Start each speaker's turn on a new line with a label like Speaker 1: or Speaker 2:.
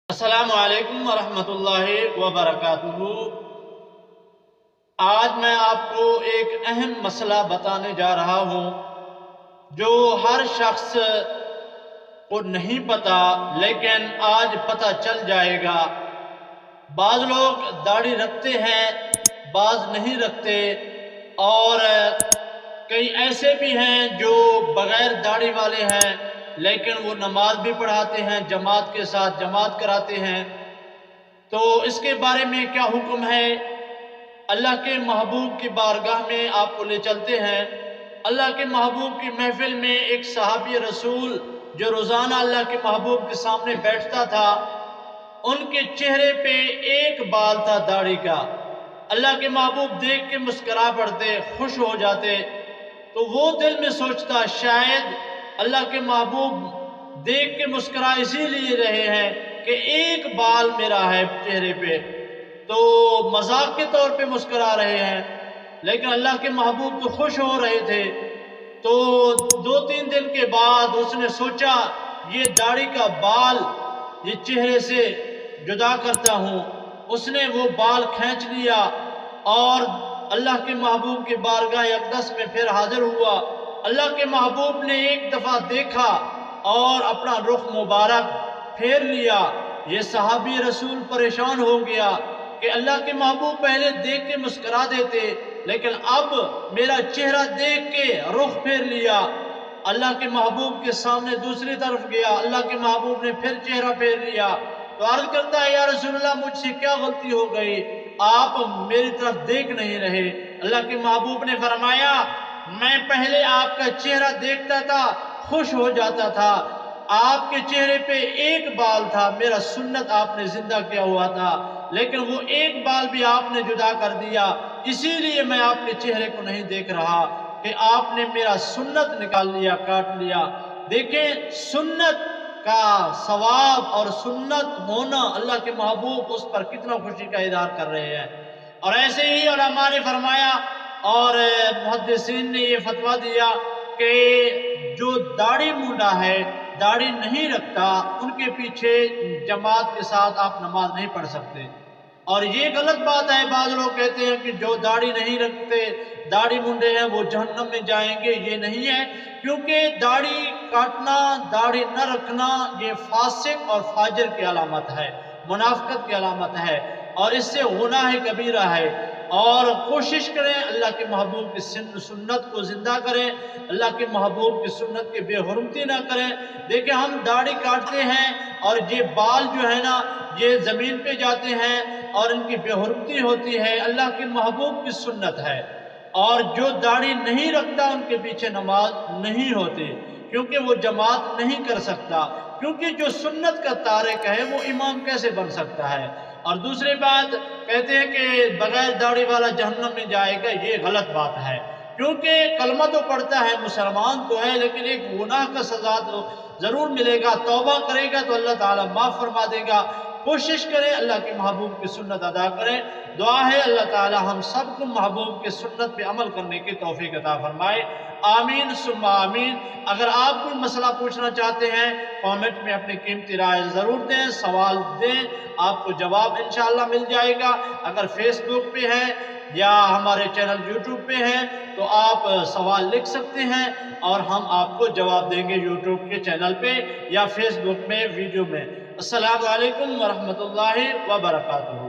Speaker 1: السلام علیکم ورحمۃ اللہ وبرکاتہ۔ آج میں آپ کو ایک اہم مسئلہ بتانے جا رہا ہوں جو ہر شخص کو نہیں پتا، لیکن آج پتہ چل جائے گا۔ بعض لوگ داڑھی رکھتے ہیں، بعض نہیں رکھتے، اور کئی ایسے بھی ہیں جو بغیر داڑھی والے ہیں لیکن وہ نماز بھی پڑھاتے ہیں، جماعت کے ساتھ جماعت کراتے ہیں۔ تو اس کے بارے میں کیا حکم ہے؟ اللہ کے محبوب کی بارگاہ میں آپ کو لے چلتے ہیں۔ اللہ کے محبوب کی محفل میں ایک صحابی رسول جو روزانہ اللہ کے محبوب کے سامنے بیٹھتا تھا، ان کے چہرے پہ ایک بال تھا داڑھی کا۔ اللہ کے محبوب دیکھ کے مسکرا پڑتے، خوش ہو جاتے۔ تو وہ دل میں سوچتا شاید اللہ کے محبوب دیکھ کے مسکرا اسی لیے رہے ہیں کہ ایک بال میرا ہے چہرے پہ، تو مذاق کے طور پہ مسکرا رہے ہیں، لیکن اللہ کے محبوب تو خوش ہو رہے تھے۔ تو 2-3 دن کے بعد اس نے سوچا یہ داڑھی کا بال یہ چہرے سے جدا کرتا ہوں۔ اس نے وہ بال کھینچ لیا اور اللہ کے محبوب کی بارگاہ اقدس میں پھر حاضر ہوا۔ اللہ کے محبوب نے ایک دفعہ دیکھا اور اپنا رخ مبارک پھیر لیا۔ یہ صحابی رسول پریشان ہو گیا کہ اللہ کے محبوب پہلے دیکھ کے مسکرا دیتے، لیکن اب میرا چہرہ دیکھ کے رخ پھیر لیا۔ اللہ کے محبوب کے سامنے دوسری طرف گیا، اللہ کے محبوب نے پھر چہرہ پھیر لیا۔ تو عرض کرتا ہے یا رسول اللہ مجھ سے کیا غلطی ہو گئی، آپ میری طرف دیکھ نہیں رہے؟ اللہ کے محبوب نے فرمایا میں پہلے آپ کا چہرہ دیکھتا تھا، خوش ہو جاتا تھا، آپ کے چہرے پہ ایک بال تھا، میرا سنت آپ نے زندہ کیا ہوا تھا، لیکن وہ ایک بال بھی آپ نے جدا کر دیا، اسی لیے میں آپ کے چہرے کو نہیں دیکھ رہا کہ آپ نے میرا سنت نکال لیا، کاٹ لیا۔ دیکھیں سنت کا ثواب اور سنت ہونا، اللہ کے محبوب اس پر کتنا خوشی کا اظہار کر رہے ہیں۔ اور ایسے ہی علماء نے فرمایا اور محدثین نے یہ فتویٰ دیا کہ جو داڑھی مونڈا ہے، داڑھی نہیں رکھتا، ان کے پیچھے جماعت کے ساتھ آپ نماز نہیں پڑھ سکتے۔ اور یہ غلط بات ہے، بعض لوگ کہتے ہیں کہ جو داڑھی نہیں رکھتے، داڑھی منڈے ہیں، وہ جہنم میں جائیں گے۔ یہ نہیں ہے، کیونکہ داڑھی کاٹنا، داڑھی نہ رکھنا یہ فاسق اور فاجر کی علامت ہے، منافقت کی علامت ہے، اور اس سے گناہ کبیرہ ہے۔ اور کوشش کریں اللہ کے محبوب کی سنت کو زندہ کریں، اللہ کے محبوب کی سنت کی بے حرمتی نہ کریں۔ دیکھیں ہم داڑھی کاٹتے ہیں اور یہ بال جو ہے نا یہ زمین پہ جاتے ہیں اور ان کی بے حرمتی ہوتی ہے، اللہ کے محبوب کی سنت ہے۔ اور جو داڑھی نہیں رکھتا ان کے پیچھے نماز نہیں ہوتی، کیونکہ وہ جماعت نہیں کر سکتا، کیونکہ جو سنت کا تارک ہے وہ امام کیسے بن سکتا ہے؟ اور دوسری بات کہتے ہیں کہ بغیر داڑھی والا جہنم میں جائے گا، یہ غلط بات ہے، کیونکہ کلمہ تو پڑھتا ہے، مسلمان تو ہے، لیکن ایک گناہ کا سزا تو ضرور ملے گا۔ توبہ کرے گا تو اللہ تعالیٰ معاف فرما دے گا۔ کوشش کریں اللہ کے محبوب کی سنت ادا کریں۔ دعا ہے اللہ تعالیٰ ہم سب کو محبوب کی سنت پہ عمل کرنے کی توفیق عطا فرمائے، آمین ثم آمین۔ اگر آپ کوئی مسئلہ پوچھنا چاہتے ہیں کامنٹ میں اپنی قیمتی رائے ضرور دیں، سوال دیں، آپ کو جواب انشاءاللہ مل جائے گا۔ اگر فیس بک پہ ہے یا ہمارے چینل یوٹیوب پہ ہے تو آپ سوال لکھ سکتے ہیں اور ہم آپ کو جواب دیں گے یوٹیوب کے چینل پہ یا فیس بک میں ویڈیو میں۔ السلام علیکم ورحمۃ اللہ وبرکاتہ۔